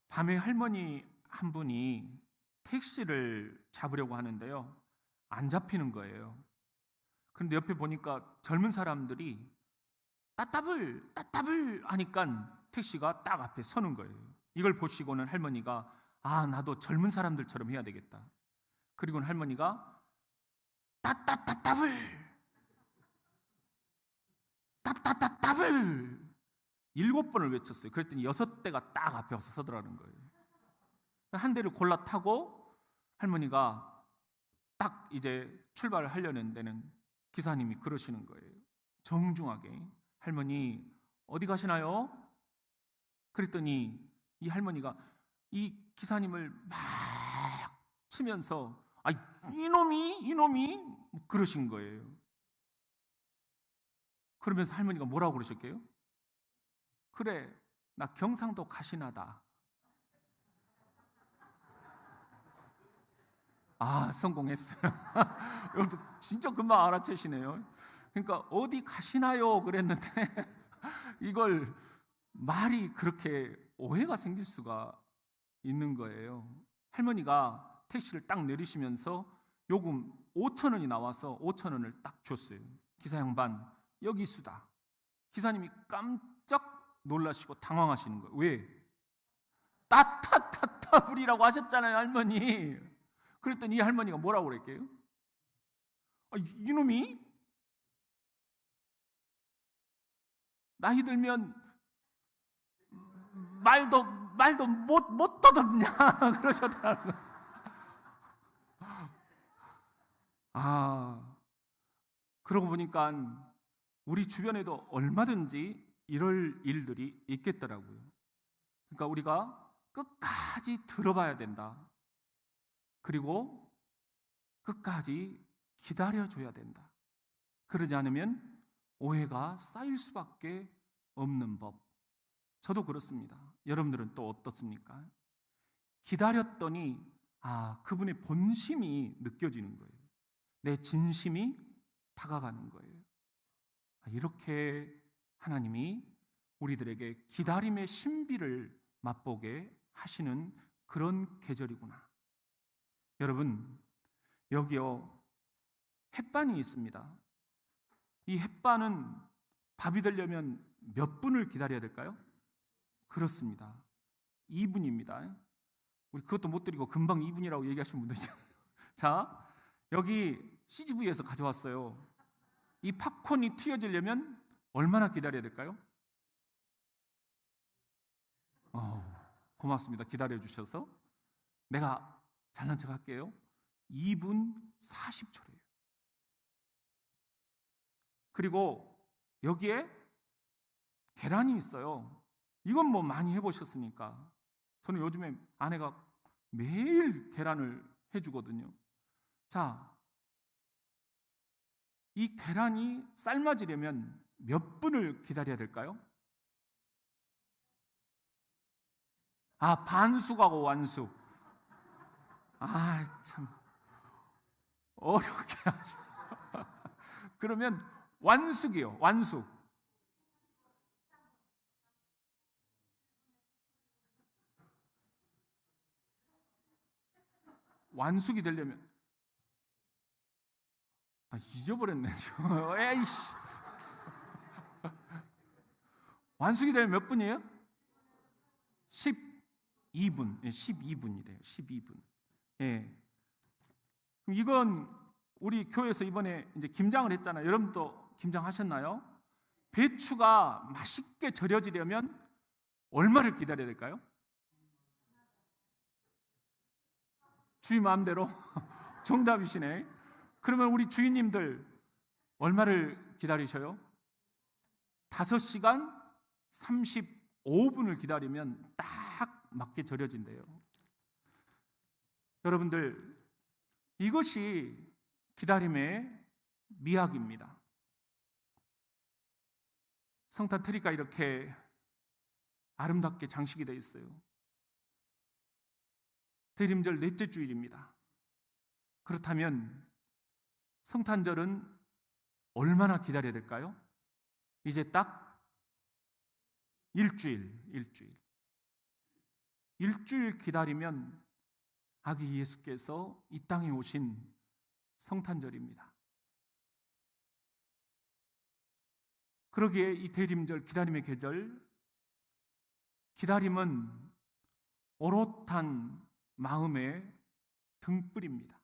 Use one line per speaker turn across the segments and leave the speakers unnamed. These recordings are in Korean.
밤에 할머니 한 분이 택시를 잡으려고 하는데요, 안 잡히는 거예요. 그런데 옆에 보니까 젊은 사람들이 따따블 하니까 택시가 딱 앞에 서는 거예요. 이걸 보시고는 할머니가 나도 젊은 사람들처럼 해야 되겠다. 그리고는 할머니가 따따따따블 7번을 외쳤어요. 그랬더니 6대가 딱 앞에 와서 서더라는 거예요. 한 대를 골라 타고 할머니가 딱 이제 출발을 하려는 데는 기사님이 그러시는 거예요. 정중하게, 할머니 어디 가시나요? 그랬더니 이 할머니가 이 기사님을 막 치면서 이놈이 그러신 거예요. 그러면서 할머니가 뭐라고 그러실게요? 그래, 나 경상도 가시나다. 성공했어요. 여러분들 진짜 금방 알아채시네요. 그러니까 어디 가시나요? 그랬는데 이걸 말이 그렇게 오해가 생길 수가 있는 거예요. 할머니가 택시를 딱 내리시면서 요금 5,000원이 나와서 5,000원을 딱 줬어요. 기사 양반, 여기 수다. 기사님이 깜짝 놀라시고 당황하시는 거예요. 왜? 따타타타불이라고 하셨잖아요, 할머니. 그랬더니 이 할머니가 뭐라고 그랬게요? 이놈이 나이 들면 말도 못 떠듣냐 그러셨더라고요. 그러고 보니까 우리 주변에도 얼마든지 이럴 일들이 있겠더라고요. 그러니까 우리가 끝까지 들어봐야 된다. 그리고 끝까지 기다려줘야 된다. 그러지 않으면 오해가 쌓일 수밖에 없는 법. 저도 그렇습니다. 여러분들은 또 어떻습니까? 기다렸더니 그분의 본심이 느껴지는 거예요. 내 진심이 다가가는 거예요. 이렇게 하나님이 우리들에게 기다림의 신비를 맛보게 하시는 그런 계절이구나. 여러분, 여기요 햇반이 있습니다. 이 햇반은 밥이 되려면 몇 분을 기다려야 될까요? 그렇습니다. 2분입니다. 우리 그것도 못 드리고 금방 2분이라고 얘기하시는 분들 있잖아요. 자, 여기 CGV에서 가져왔어요. 이 팝콘이 튀어지려면 얼마나 기다려야 될까요? 고맙습니다. 기다려 주셔서. 내가 잘난 척 할게요. 2분 40초래요. 그리고 여기에 계란이 있어요. 이건 뭐 많이 해보셨으니까. 저는 요즘에 아내가 매일 계란을 해주거든요. 자, 이 계란이 삶아지려면 몇 분을 기다려야 될까요? 반숙하고 완숙. 참 어렵게 하죠. 그러면 완숙이요. 완숙. 완숙이 되려면 잊어버렸네. 에이씨. 완숙이 되면 몇 분이에요? 12분. 12분이래요. 12분. 예. 이건 우리 교회에서 이번에 이제 김장을 했잖아요. 여러분도 김장하셨나요? 배추가 맛있게 절여지려면 얼마를 기다려야 될까요? 주인 마음대로 정답이시네. 그러면 우리 주인님들 얼마를 기다리셔요? 5시간 35분을 기다리면 딱 맞게 절여진대요. 여러분들, 이것이 기다림의 미학입니다. 성탄 트리가 이렇게 아름답게 장식이 되어 있어요. 대림절 넷째 주일입니다. 그렇다면 성탄절은 얼마나 기다려야 될까요? 이제 딱 일주일. 일주일 기다리면 아기 예수께서 이 땅에 오신 성탄절입니다. 그러기에 이 대림절, 기다림의 계절, 기다림은 오롯한 마음의 등불입니다.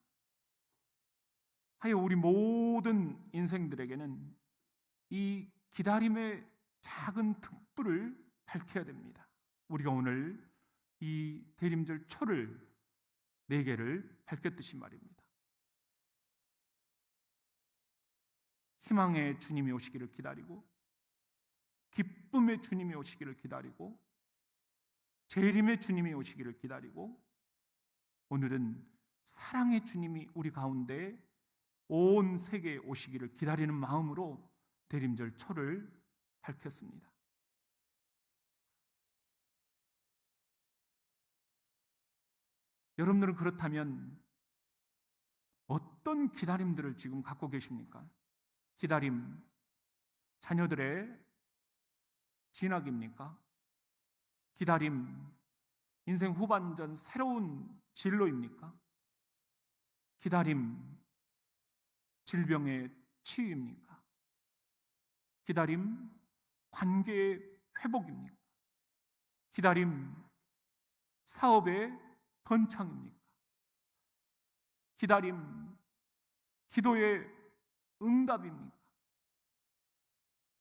하여 우리 모든 인생들에게는 이 기다림의 작은 등불을 밝혀야 됩니다. 우리가 오늘 이 대림절 초를 4개를 밝혔듯이 말입니다. 희망의 주님이 오시기를 기다리고, 기쁨의 주님이 오시기를 기다리고, 재림의 주님이 오시기를 기다리고, 오늘은 사랑의 주님이 우리 가운데 온 세계에 오시기를 기다리는 마음으로 대림절 초를 밝혔습니다. 여러분들은 그렇다면 어떤 기다림들을 지금 갖고 계십니까? 기다림, 자녀들의 진학입니까? 기다림, 인생 후반전 새로운 진로입니까? 기다림, 질병의 치유입니까? 기다림, 관계의 회복입니까? 기다림, 사업의 번창입니까? 기다림, 기도의 응답입니까?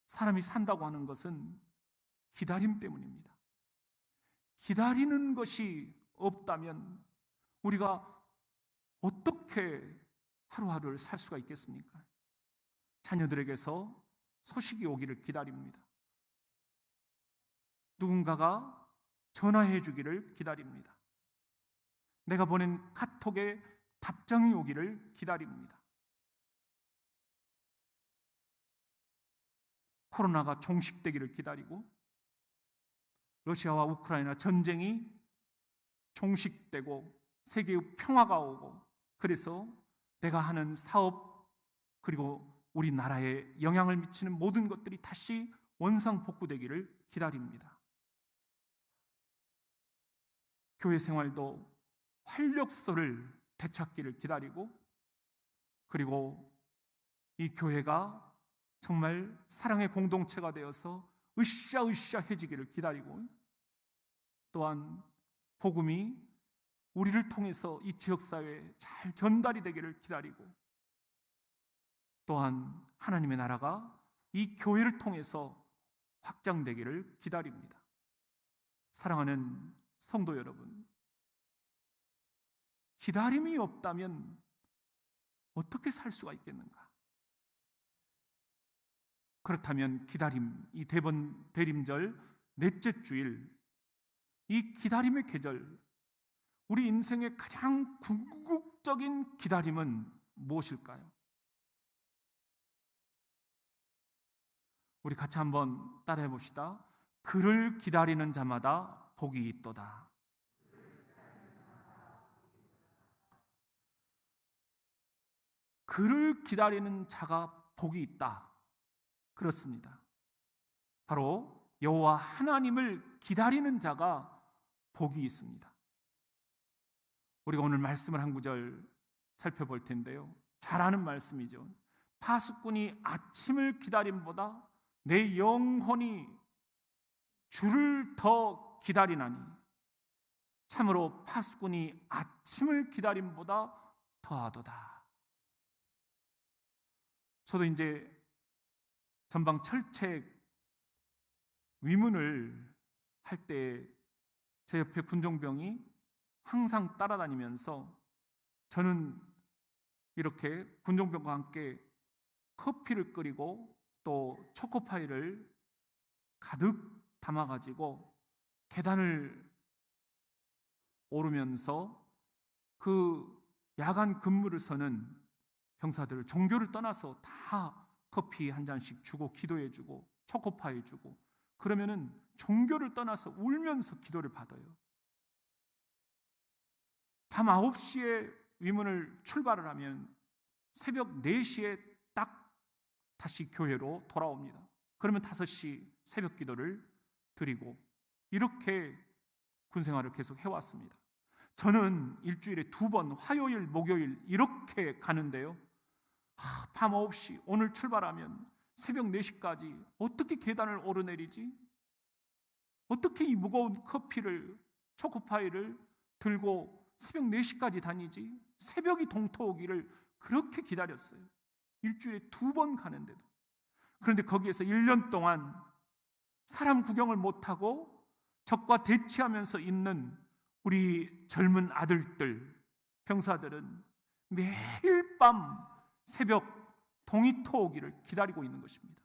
사람이 산다고 하는 것은 기다림 때문입니다. 기다리는 것이 없다면 우리가 어떻게 하루하루를 살 수가 있겠습니까? 자녀들에게서 소식이 오기를 기다립니다. 누군가가 전화해 주기를 기다립니다. 내가 보낸 카톡에 답장이 오기를 기다립니다. 코로나가 종식되기를 기다리고, 러시아와 우크라이나 전쟁이 종식되고 세계의 평화가 오고, 그래서 내가 하는 사업 그리고 우리나라에 영향을 미치는 모든 것들이 다시 원상복구되기를 기다립니다. 교회 생활도 활력소를 되찾기를 기다리고, 그리고 이 교회가 정말 사랑의 공동체가 되어서 으쌰으쌰해지기를 기다리고, 또한 복음이 우리를 통해서 이 지역사회에 잘 전달이 되기를 기다리고, 또한 하나님의 나라가 이 교회를 통해서 확장되기를 기다립니다. 사랑하는 성도 여러분, 기다림이 없다면 어떻게 살 수가 있겠는가? 그렇다면 기다림, 이 대림절 넷째 주일, 이 기다림의 계절, 우리 인생의 가장 궁극적인 기다림은 무엇일까요? 우리 같이 한번 따라해 봅시다. 그를 기다리는 자마다 복이 있도다. 그를 기다리는 자가 복이 있다. 그렇습니다. 바로 여호와 하나님을 기다리는 자가 복이 있습니다. 우리가 오늘 말씀을 한 구절 살펴볼 텐데요, 잘 아는 말씀이죠. 파수꾼이 아침을 기다림보다 내 영혼이 주를 더 기다리나니 참으로 파수꾼이 아침을 기다림보다 더하도다. 저도 이제 전방 철책 위문을 할 때 제 옆에 군종병이 항상 따라다니면서 저는 이렇게 군종병과 함께 커피를 끓이고 또 초코파이를 가득 담아가지고 계단을 오르면서 그 야간 근무를 서는 병사들을 종교를 떠나서 다 커피 한 잔씩 주고 기도해주고 초코파이 주고, 그러면은 종교를 떠나서 울면서 기도를 받아요. 밤 9시에 위문을 출발을 하면 새벽 4시에 딱 다시 교회로 돌아옵니다. 그러면 5시 새벽 기도를 드리고, 이렇게 군 생활을 계속 해왔습니다. 저는 일주일에 2번, 화요일, 목요일 이렇게 가는데요. 밤 9시 오늘 출발하면 새벽 4시까지 어떻게 계단을 오르내리지? 어떻게 이 무거운 커피를, 초코파이를 들고 새벽 4시까지 다니지? 새벽이 동토오기를 그렇게 기다렸어요. 일주일에 2번 가는데도. 그런데 거기에서 1년 동안 사람 구경을 못하고 적과 대치하면서 있는 우리 젊은 아들들, 병사들은 매일 밤 새벽 동이토오기를 기다리고 있는 것입니다.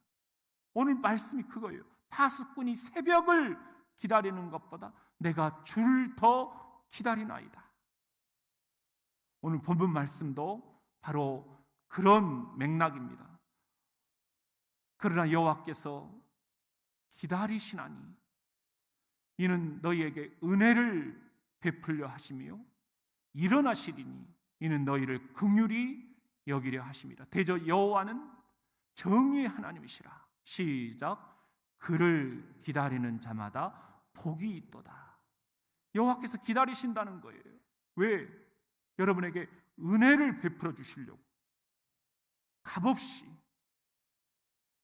오늘 말씀이 그거예요. 파수꾼이 새벽을 기다리는 것보다 내가 줄 더 기다리나이다. 오늘 본문 말씀도 바로 그런 맥락입니다. 그러나 여호와께서 기다리시나니 이는 너희에게 은혜를 베풀려 하시며 일어나시리니 이는 너희를 긍휼히 여기려 하십니다. 대저 여호와는 정의의 하나님이시라. 시작. 그를 기다리는 자마다 복이 있도다. 여호와께서 기다리신다는 거예요. 왜? 여러분에게 은혜를 베풀어 주시려고, 값없이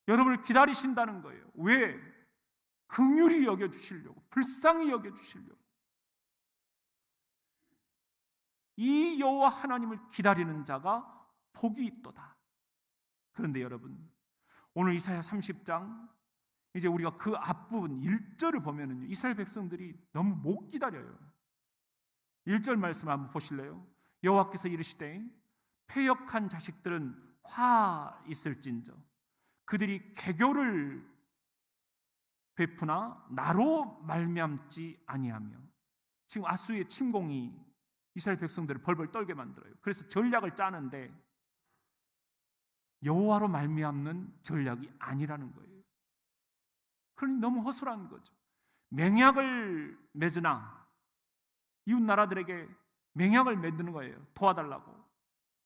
여러분을 기다리신다는 거예요. 왜? 긍휼히 여겨주시려고, 불쌍히 여겨주시려고. 이 여호와 하나님을 기다리는 자가 복이 있도다. 그런데 여러분, 오늘 이사야 30장 이제 우리가 그 앞부분 1절을 보면은 이스라엘 백성들이 너무 못 기다려요. 1절 말씀 한번 보실래요? 여호와께서 이르시되 패역한 자식들은 화 있을진저 그들이 개교를 베푸나 나로 말미암지 아니하며. 지금 아수르의 침공이 이스라엘 백성들을 벌벌 떨게 만들어요. 그래서 전략을 짜는데 여호와로 말미암는 전략이 아니라는 거예요. 그러니 너무 허술한 거죠. 맹약을 맺으나 이웃 나라들에게 맹약을 맺는 거예요. 도와달라고.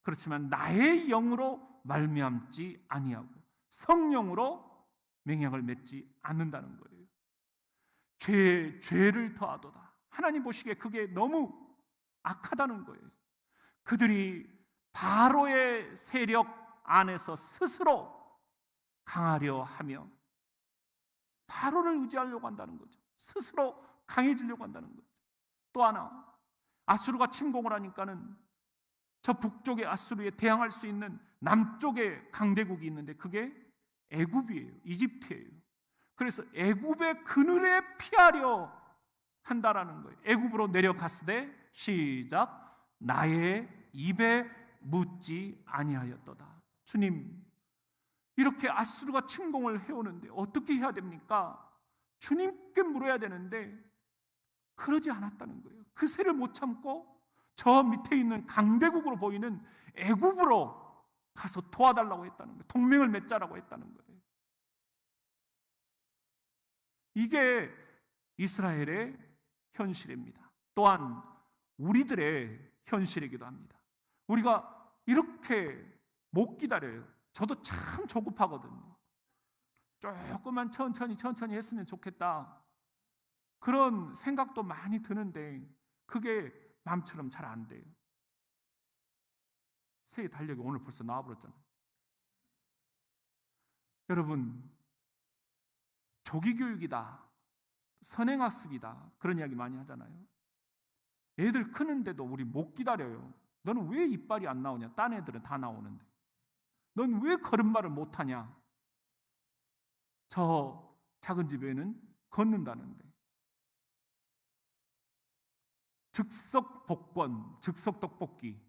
그렇지만 나의 영으로 말미암지 아니하고 성령으로 맹약을 맺지 않는다는 거예요. 죄를 더하도다. 하나님 보시기에 그게 너무 악하다는 거예요. 그들이 바로의 세력 안에서 스스로 강하려 하며 바로를 의지하려고 한다는 거죠. 스스로 강해지려고 한다는 거죠. 또 하나, 아수르가 침공을 하니까는 저 북쪽의 아수르에 대항할 수 있는 남쪽에 강대국이 있는데 그게 애굽이에요. 이집트예요. 그래서 애굽의 그늘에 피하려 한다라는 거예요. 애굽으로 내려갔으되 시작. 나의 입에 묻지 아니하였도다. 주님, 이렇게 아수르가 침공을 해오는데 어떻게 해야 됩니까? 주님께 물어야 되는데 그러지 않았다는 거예요. 그 세를 못 참고 저 밑에 있는 강대국으로 보이는 애굽으로 가서 도와달라고 했다는 거예요. 동맹을 맺자라고 했다는 거예요. 이게 이스라엘의 현실입니다. 또한 우리들의 현실이기도 합니다. 우리가 이렇게 못 기다려요. 저도 참 조급하거든요. 조금만 천천히 했으면 좋겠다. 그런 생각도 많이 드는데 그게 마음처럼 잘 안 돼요. 새 달력이 오늘 벌써 나와버렸잖아요. 여러분, 조기교육이다, 선행학습이다, 그런 이야기 많이 하잖아요. 애들 크는데도 우리 못 기다려요. 너는 왜 이빨이 안 나오냐? 딴 애들은 다 나오는데 넌 왜 걸음마를 못하냐? 저 작은 집에는 걷는다는데. 즉석 복권, 즉석 떡볶이,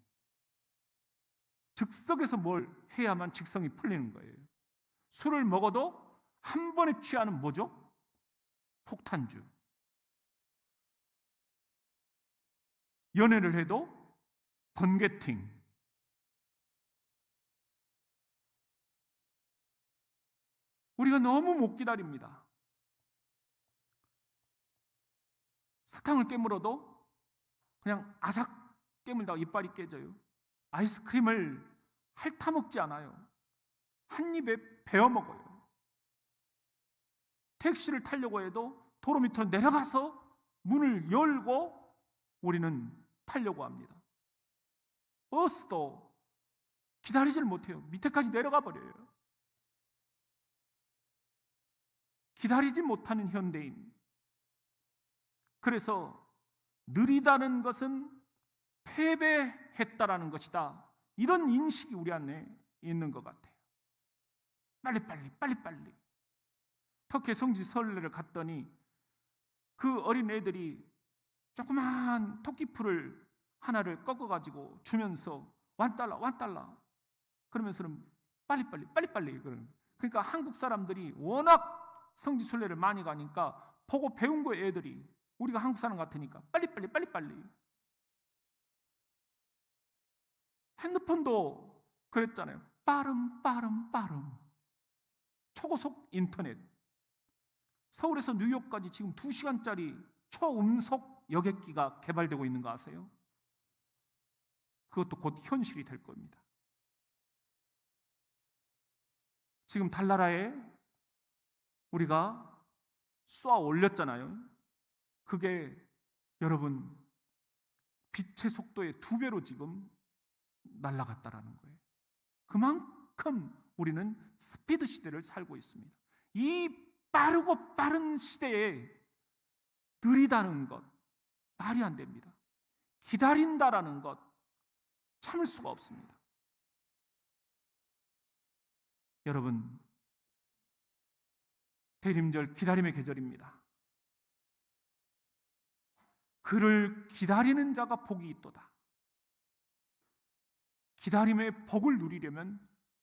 즉석에서 뭘 해야만 직성이 풀리는 거예요. 술을 먹어도 한 번에 취하는 뭐죠? 폭탄주. 연애를 해도 번개팅. 우리가 너무 못 기다립니다. 사탕을 깨물어도 그냥 아삭 깨물다가 이빨이 깨져요. 아이스크림을 핥아먹지 않아요. 한 입에 베어 먹어요. 택시를 타려고 해도 도로 밑으로 내려가서 문을 열고 우리는 타려고 합니다. 버스도 기다리질 못해요. 밑에까지 내려가 버려요. 기다리지 못하는 현대인. 그래서 느리다는 것은 패배했다라는 것이다. 이런 인식이 우리 안에 있는 것 같아요. 빨리빨리. 터키의 성지 설례를 갔더니 그 어린 애들이 조그만 토끼풀을 하나를 꺾어가지고 주면서 $1 그러면서는 빨리빨리. 그러니까 한국 사람들이 워낙 성지 순례를 많이 가니까 보고 배운 거예요. 애들이. 우리가 한국 사람 같으니까 빨리빨리. 핸드폰도 그랬잖아요. 빠름. 초고속 인터넷. 서울에서 뉴욕까지 지금 2시간짜리 초음속 여객기가 개발되고 있는 거 아세요? 그것도 곧 현실이 될 겁니다. 지금 달나라에 우리가 쏘아 올렸잖아요. 그게 여러분 빛의 속도의 2배로 지금 날아갔다라는 거예요. 그만큼 우리는 스피드 시대를 살고 있습니다. 이 빠르고 빠른 시대에 느리다는 것 말이 안 됩니다. 기다린다라는 것 참을 수가 없습니다. 여러분, 대림절 기다림의 계절입니다. 그를 기다리는 자가 복이 있도다. 기다림의 복을 누리려면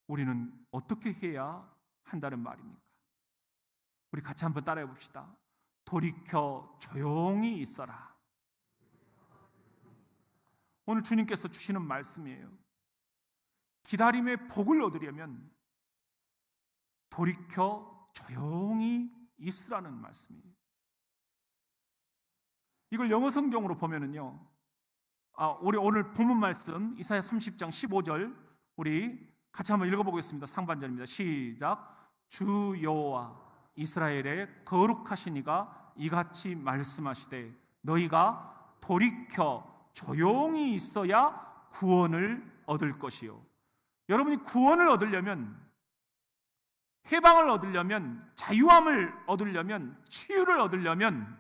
우리는 어떻게 해야 한다는 말입니까? 우리 같이 한번 따라해 봅시다. 돌이켜 조용히 있어라. 오늘 주님께서 주시는 말씀이에요. 기다림의 복을 얻으려면 돌이켜 조용히 있으라는 말씀이에요. 이걸 영어 성경으로 보면은요. 우리 오늘 본문 말씀 이사야 30장 15절 우리 같이 한번 읽어보겠습니다. 상반절입니다. 시작. 주 여호와 이스라엘의 거룩하신 이가 이같이 말씀하시되 너희가 돌이켜 조용히 있어야 구원을 얻을 것이요. 여러분이 구원을 얻으려면, 해방을 얻으려면, 자유함을 얻으려면, 치유를 얻으려면,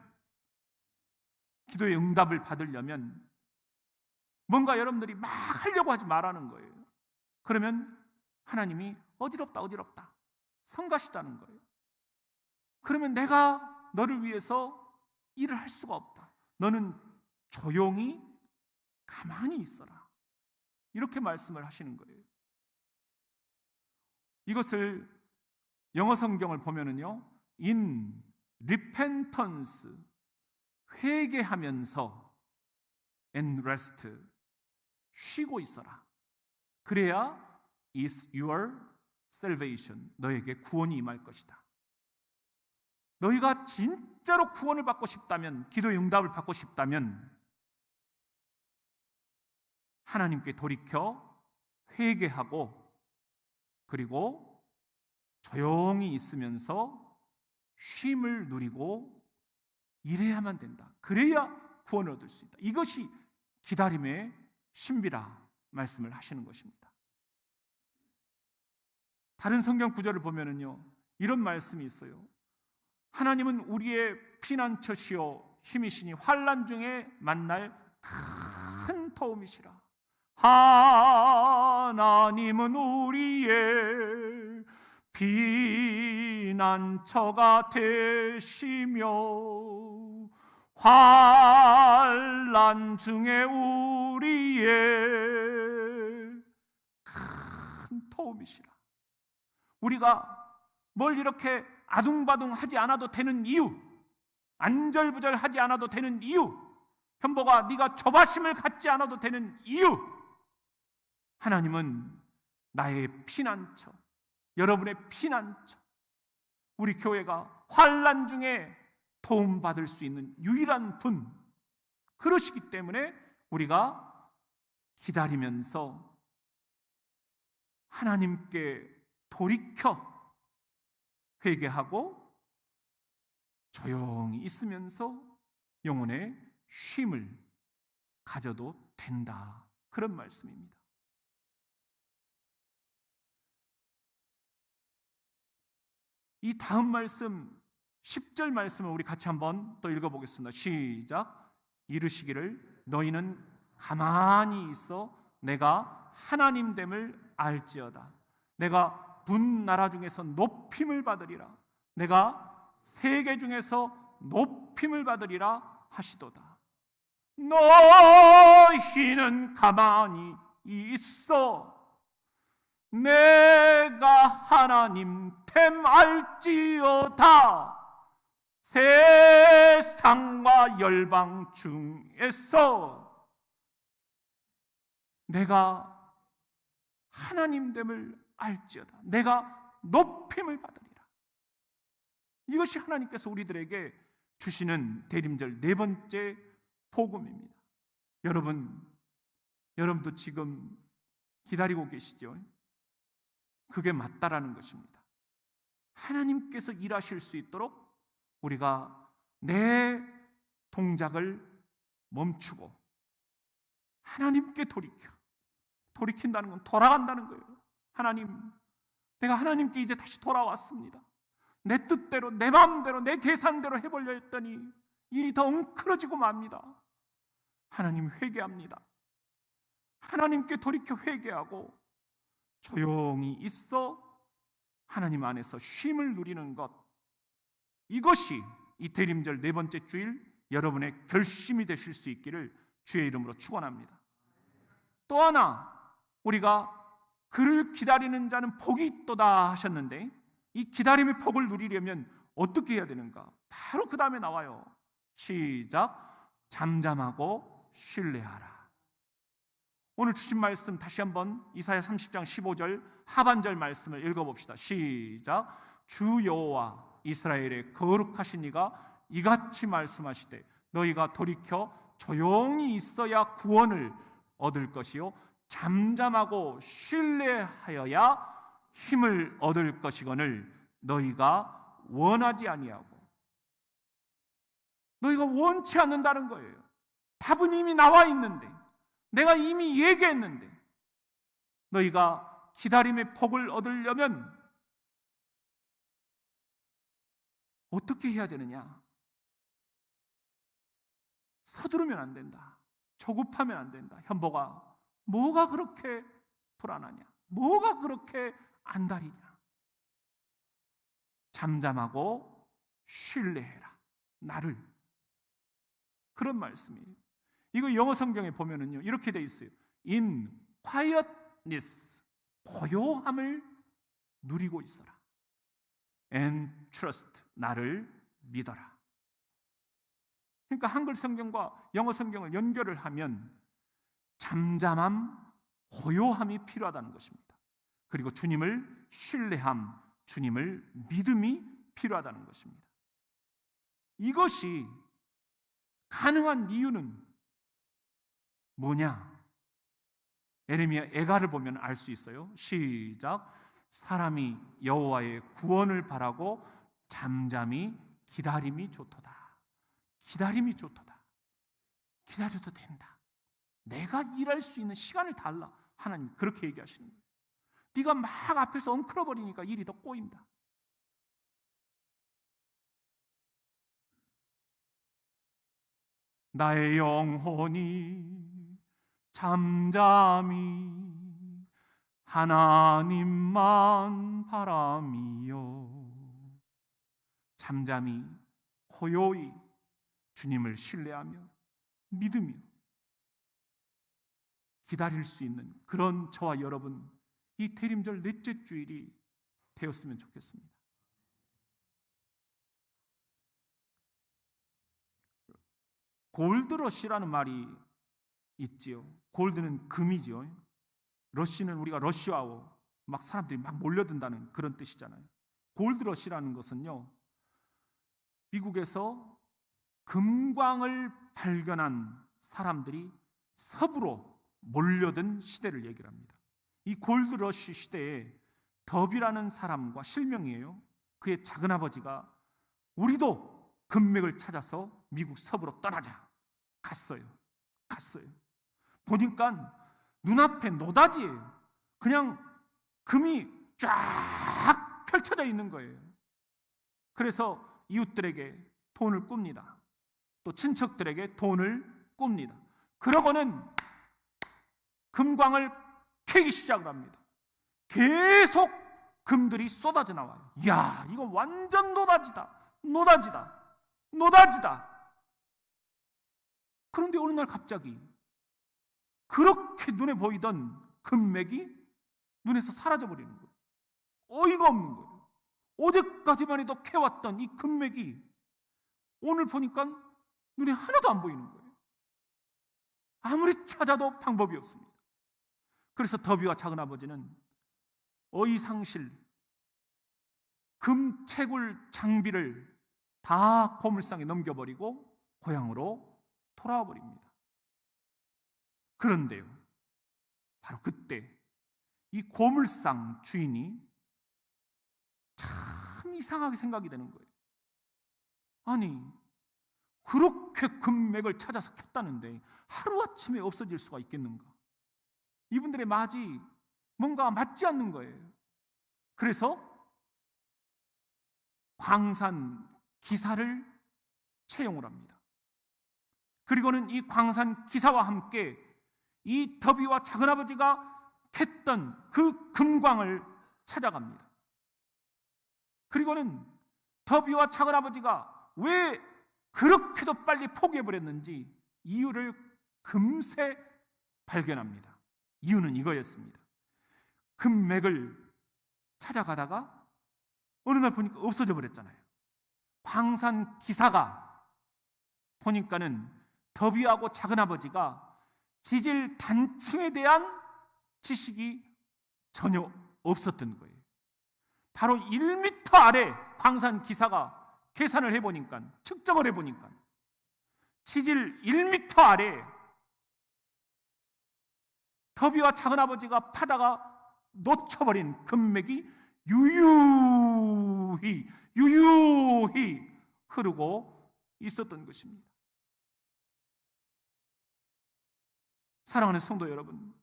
기도의 응답을 받으려면 뭔가 여러분들이 막 하려고 하지 말라는 거예요. 그러면 하나님이 어지럽다 성가시다는 거예요. 그러면 내가 너를 위해서 일을 할 수가 없다. 너는 조용히 가만히 있어라. 이렇게 말씀을 하시는 거예요. 이것을 영어 성경을 보면은요, in repentance, 회개하면서 and rest, 쉬고 있어라. 그래야 is your salvation, 너에게 구원이 임할 것이다. 너희가 진짜로 구원을 받고 싶다면, 기도의 응답을 받고 싶다면 하나님께 돌이켜 회개하고 그리고 조용히 있으면서 쉼을 누리고 일해야만 된다. 그래야 구원을 얻을 수 있다. 이것이 기다림의 신비라 말씀을 하시는 것입니다. 다른 성경 구절을 보면은요, 이런 말씀이 있어요. 하나님은 우리의 피난처시요 힘이시니 환난 중에 만날 큰 도움이시라. 하나님은 우리의 피난처가 되시며 환난 중에 우리의 큰 도움이시라. 우리가 뭘 이렇게 아둥바둥하지 않아도 되는 이유, 안절부절하지 않아도 되는 이유, 현보가 네가 조바심을 갖지 않아도 되는 이유, 하나님은 나의 피난처, 여러분의 피난처, 우리 교회가 환난 중에 도움받을 수 있는 유일한 분, 그러시기 때문에 우리가 기다리면서 하나님께 돌이켜 회개하고 조용히 있으면서 영혼의 쉼을 가져도 된다. 그런 말씀입니다. 이 다음 말씀 10절 말씀을 우리 같이 한번 또 읽어보겠습니다. 시작. 이르시기를 너희는 가만히 있어 내가 하나님됨을 알지어다. 내가 분나라 중에서 높임을 받으리라. 내가 세계 중에서 높임을 받으리라 하시도다. 너희는 가만히 있어 내가 하나님 됨 알지어다. 세상과 열방 중에서 내가 하나님됨을 알지어다. 내가 높임을 받으리라. 이것이 하나님께서 우리들에게 주시는 대림절 네 번째 복음입니다. 여러분도 지금 기다리고 계시죠? 그게 맞다라는 것입니다. 하나님께서 일하실 수 있도록 우리가 내 동작을 멈추고 하나님께 돌이킨다는 건 돌아간다는 거예요. 하나님, 내가 하나님께 이제 다시 돌아왔습니다. 내 뜻대로, 내 마음대로, 내 계산대로 해보려 했더니 일이 더 엉클어지고 맙니다. 하나님 회개합니다. 하나님께 돌이켜 회개하고 조용히 있어 하나님 안에서 쉼을 누리는 것, 이것이 이 대림절 네 번째 주일 여러분의 결심이 되실 수 있기를 주의 이름으로 축원합니다. 또 하나, 우리가 그를 기다리는 자는 복이 있도다 하셨는데 이 기다림의 복을 누리려면 어떻게 해야 되는가? 바로 그 다음에 나와요. 시작. 잠잠하고 신뢰하라. 오늘 주신 말씀 다시 한번 이사야 30장 15절 하반절 말씀을 읽어봅시다. 시작. 주 여호와 이스라엘의 거룩하신 이가 이같이 말씀하시되 너희가 돌이켜 조용히 있어야 구원을 얻을 것이요 잠잠하고 신뢰하여야 힘을 얻을 것이거늘 너희가 원하지 아니하고, 너희가 원치 않는다는 거예요. 답은 이미 나와 있는데, 내가 이미 얘기했는데, 너희가 기다림의 복을 얻으려면 어떻게 해야 되느냐? 서두르면 안 된다. 조급하면 안 된다. 현보가 뭐가 그렇게 불안하냐? 뭐가 그렇게 안달이냐? 잠잠하고 신뢰해라. 나를. 그런 말씀이에요. 이거 영어 성경에 보면은요, 이렇게 돼 있어요. In quietness, 고요함을 누리고 있어라. And trust, 나를 믿어라. 그러니까 한글 성경과 영어 성경을 연결을 하면 잠잠함, 고요함이 필요하다는 것입니다. 그리고 주님을 신뢰함, 주님을 믿음이 필요하다는 것입니다. 이것이 가능한 이유는 뭐냐? 에레미야 애가를 보면 알 수 있어요. 시작. 사람이 여호와의 구원을 바라고 잠잠히 기다림이 좋도다. 기다림이 좋도다. 기다려도 된다. 내가 일할 수 있는 시간을 달라. 하나님 그렇게 얘기하시는 거예요. 네가 막 앞에서 엉클어버리니까 일이 더 꼬인다. 나의 영혼이 잠잠히 하나님만 바라미요. 잠잠히 고요히 주님을 신뢰하며 믿으며 기다릴 수 있는 그런 저와 여러분, 이 대림절 넷째 주일이 되었으면 좋겠습니다. 골드러시라는 말이 있지요. 골드는 금이지요. 러시는 우리가 러시아워, 막 사람들이 막 몰려든다는 그런 뜻이잖아요. 골드러시라는 것은요, 미국에서 금광을 발견한 사람들이 서부로 몰려든 시대를 얘기를 합니다. 이 골드러시 시대에 더비라는 사람과 실명이에요. 그의 작은아버지가 우리도 금맥을 찾아서 미국 서부로 떠나자. 갔어요. 보니까 눈앞에 노다지예요. 그냥 금이 쫙 펼쳐져 있는 거예요. 그래서 이웃들에게 돈을 꿉니다. 또 친척들에게 돈을 꿉니다. 그러고는 금광을 캐기 시작을 합니다. 계속 금들이 쏟아져 나와요. 이야, 이거 완전 노다지다. 그런데 어느 날 갑자기 그렇게 눈에 보이던 금맥이 눈에서 사라져버리는 거예요. 어이가 없는 거예요. 어제까지만 해도 캐왔던 이 금맥이 오늘 보니까 눈에 하나도 안 보이는 거예요. 아무리 찾아도 방법이 없습니다. 그래서 더비와 작은아버지는 어이상실 금채굴 장비를 다 고물상에 넘겨버리고 고향으로 돌아와 버립니다. 그런데요, 바로 그때 이 고물상 주인이 참 이상하게 생각이 되는 거예요. 아니, 그렇게 금맥을 찾아서 켰다는데 하루아침에 없어질 수가 있겠는가? 이분들의 말이 뭔가 맞지 않는 거예요. 그래서 광산 기사를 채용을 합니다. 그리고는 이 광산 기사와 함께 이 더비와 작은아버지가 캤던 그 금광을 찾아갑니다. 그리고는 더비와 작은아버지가 왜 그렇게도 빨리 포기해버렸는지 이유를 금세 발견합니다. 이유는 이거였습니다. 금맥을 찾아가다가 어느 날 보니까 없어져 버렸잖아요. 광산 기사가 보니까는 더비하고 작은아버지가 지질 단층에 대한 지식이 전혀 없었던 거예요. 바로 1m 아래 광산 기사가 계산을 해보니까, 측정을 해보니까 지질 1m 아래 더비와 작은아버지가 파다가 놓쳐버린 금맥이 유유히 흐르고 있었던 것입니다. 사랑하는 성도 여러분,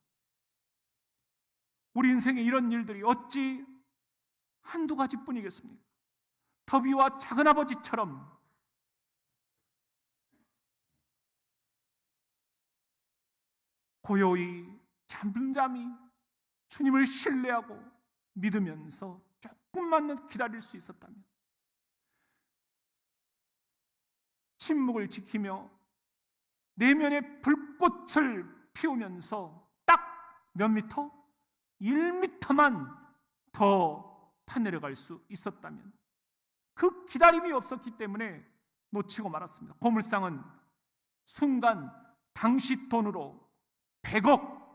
우리 인생에 이런 일들이 어찌 한두 가지뿐이겠습니까? 더비와 작은아버지처럼 고요히 잠잠히 주님을 신뢰하고 믿으면서 조금만 더 기다릴 수 있었다면, 침묵을 지키며 내면의 불꽃을 피우면서 딱 몇 미터? 1미터만 더 파내려갈 수 있었다면, 그 기다림이 없었기 때문에 놓치고 말았습니다. 고물상은 순간 당시 돈으로 100억을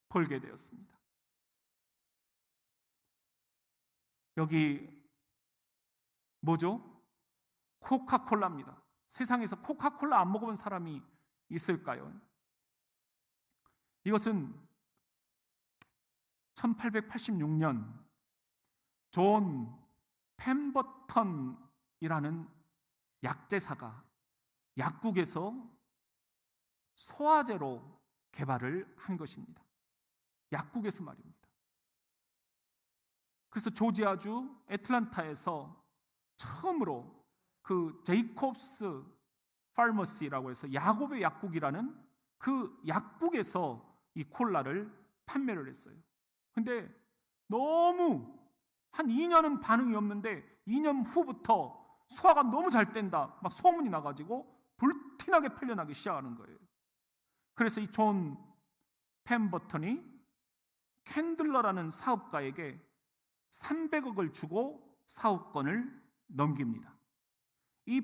벌게 되었습니다. 여기 뭐죠? 코카콜라입니다. 세상에서 코카콜라 안 먹어본 사람이 있을까요? 이것은 1886년 존 펜버턴이라는 약제사가 약국에서 소화제로 개발을 한 것입니다. 약국에서 말입니다. 그래서 조지아주 애틀란타에서 처음으로 그 제이콥스 파머시라고 해서 야곱의 약국이라는 그 약국에서 이 콜라를 판매를 했어요. 근데 너무 한 2년은 반응이 없는데 2년 후부터 소화가 너무 잘 된다 막 소문이 나가지고 불티나게 팔려나기 시작하는 거예요. 그래서 이 존 펜버턴이 캔들러라는 사업가에게 300억을 주고 사업권을 넘깁니다. 이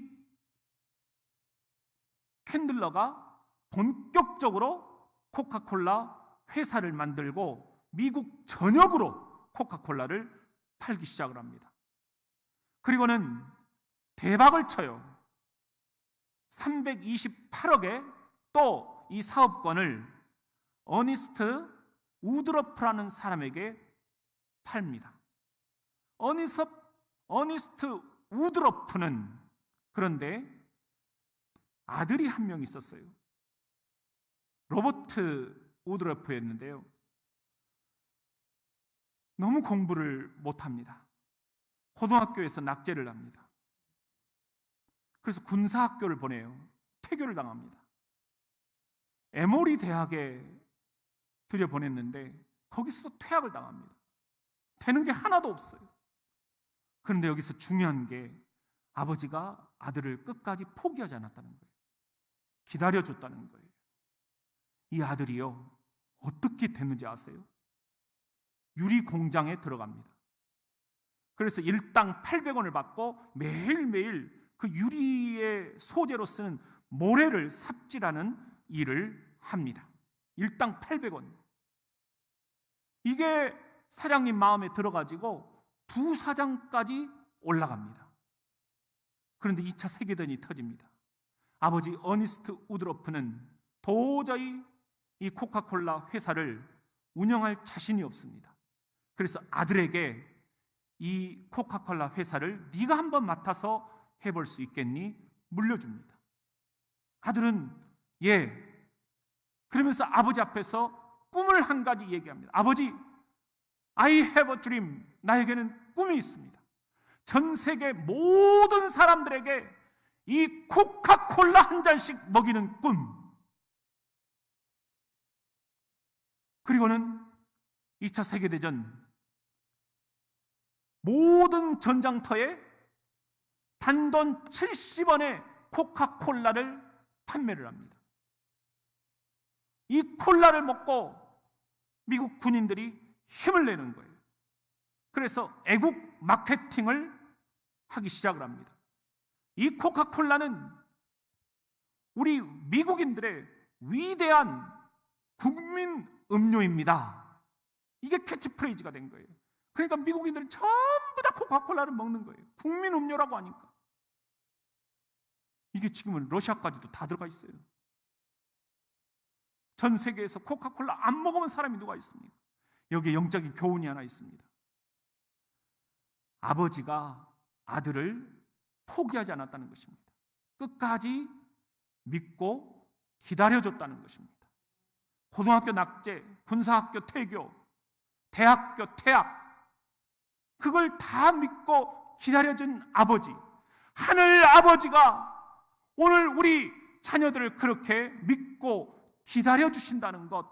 캔들러가 본격적으로 코카콜라 회사를 만들고 미국 전역으로 코카콜라를 팔기 시작을 합니다. 그리고는 대박을 쳐요. 328억에 또 이 사업권을 어니스트 우드러프라는 사람에게 팔립니다. 어니스트 우드러프는 그런데 아들이 한 명 있었어요. 로버트 우드러프였는데요. 너무 공부를 못합니다. 고등학교에서 낙제를 합니다. 그래서 군사학교를 보내요. 퇴교를 당합니다. 에모리 대학에 들여보냈는데 거기서도 퇴학을 당합니다. 되는 게 하나도 없어요. 그런데 여기서 중요한 게 아버지가 아들을 끝까지 포기하지 않았다는 거예요. 기다려줬다는 거예요. 이 아들이요, 어떻게 됐는지 아세요? 유리 공장에 들어갑니다. 그래서 일당 800원을 받고 매일매일 그 유리의 소재로 쓰는 모래를 삽질하는 일을 합니다. 일당 800원. 이게 사장님 마음에 들어가지고 부사장까지 올라갑니다. 그런데 2차 세계대전이 터집니다. 아버지 어니스트 우드러프는 도저히 이 코카콜라 회사를 운영할 자신이 없습니다. 그래서 아들에게 이 코카콜라 회사를 네가 한번 맡아서 해볼 수 있겠니? 물려줍니다. 아들은 예. 그러면서 아버지 앞에서 꿈을 한 가지 얘기합니다. 아버지, I have a dream. 나에게는 꿈이 있습니다. 전 세계 모든 사람들에게 이 코카콜라 한 잔씩 먹이는 꿈. 그리고는 2차 세계대전 모든 전장터에 단돈 70원의 코카콜라를 판매를 합니다. 이 콜라를 먹고 미국 군인들이 힘을 내는 거예요. 그래서 애국 마케팅을 하기 시작을 합니다. 이 코카콜라는 우리 미국인들의 위대한 국민 음료입니다. 이게 캐치프레이즈가 된 거예요. 그러니까 미국인들은 전부 다 코카콜라를 먹는 거예요. 국민 음료라고 하니까. 이게 지금은 러시아까지도 다 들어가 있어요. 전 세계에서 코카콜라 안 먹으면 사람이 누가 있습니까? 여기에 영적인 교훈이 하나 있습니다. 아버지가 아들을 포기하지 않았다는 것입니다. 끝까지 믿고 기다려줬다는 것입니다. 고등학교 낙제, 군사학교 퇴교, 대학교 퇴학, 그걸 다 믿고 기다려준 아버지, 하늘 아버지가 오늘 우리 자녀들을 그렇게 믿고 기다려주신다는 것,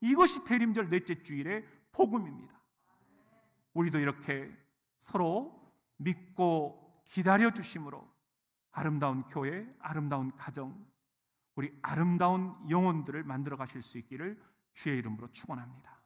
이것이 대림절 넷째 주일의 복음입니다. 우리도 이렇게 서로 믿고 기다려주심으로 아름다운 교회, 아름다운 가정, 우리 아름다운 영혼들을 만들어 가실 수 있기를 주의 이름으로 축원합니다.